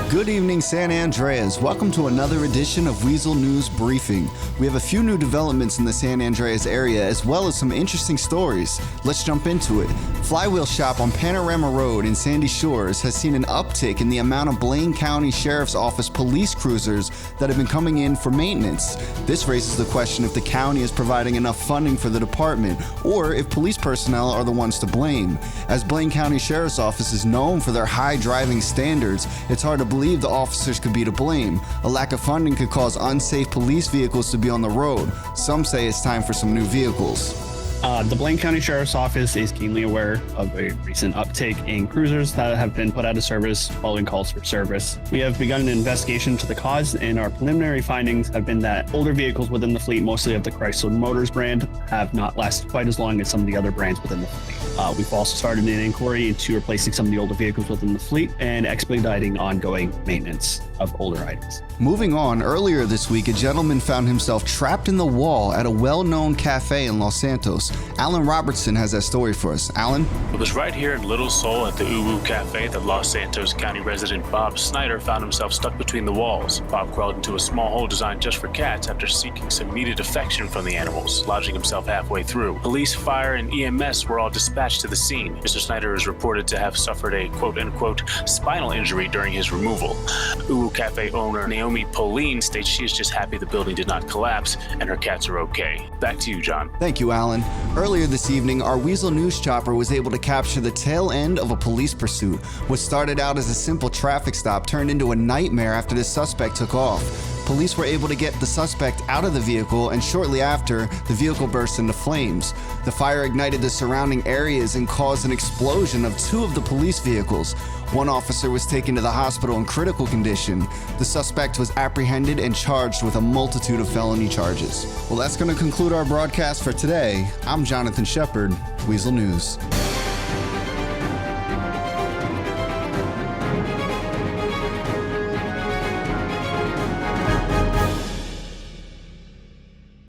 Good evening, San Andreas. Welcome to another edition of Weazel News Briefing. We have a few new developments in the San Andreas area, as well as some interesting stories. Let's jump into it. Flywheel Shop on Panorama Road in Sandy Shores has seen an uptick in the amount of Blaine County Sheriff's Office police cruisers that have been coming in for maintenance. This raises the question if the county is providing enough funding for the department, or if police personnel are the ones to blame. As Blaine County Sheriff's Office is known for their high driving standards, it's hard to believe the officers could be to blame. A lack of funding could cause unsafe police vehicles to be on the road. Some say it's time for some new vehicles. The Blaine County Sheriff's Office is keenly aware of a recent uptake in cruisers that have been put out of service following calls for service. We have begun an investigation into the cause, and our preliminary findings have been that older vehicles within the fleet, mostly of the Chrysler Motors brand, have not lasted quite as long as some of the other brands within the fleet. We've also started an inquiry into replacing some of the older vehicles within the fleet and expediting ongoing maintenance of older items. Moving on, earlier this week, a gentleman found himself trapped in the wall at a well-known cafe in Los Santos. Alan Robertson has that story for us. Alan? It was right here in Little Seoul at the Uwu Cafe that Los Santos County resident Bob Snyder found himself stuck between the walls. Bob crawled into a small hole designed just for cats after seeking some needed affection from the animals, lodging himself halfway through. Police, fire, and EMS were all dispatched to the scene. Mr. Snyder is reported to have suffered a quote-unquote spinal injury during his removal. Uwu Cafe owner Naomi Pauline states she is just happy the building did not collapse and her cats are okay. Back to you, John. Thank you, Alan. Earlier this evening, our Weazel News chopper was able to capture the tail end of a police pursuit. What started out as a simple traffic stop turned into a nightmare after the suspect took off. Police were able to get the suspect out of the vehicle, and shortly after, the vehicle burst into flames. The fire ignited the surrounding areas and caused an explosion of two of the police vehicles. One officer was taken to the hospital in critical condition. The suspect was apprehended and charged with a multitude of felony charges. Well, that's going to conclude our broadcast for today. I'm Jonathan Shepard, Weazel News.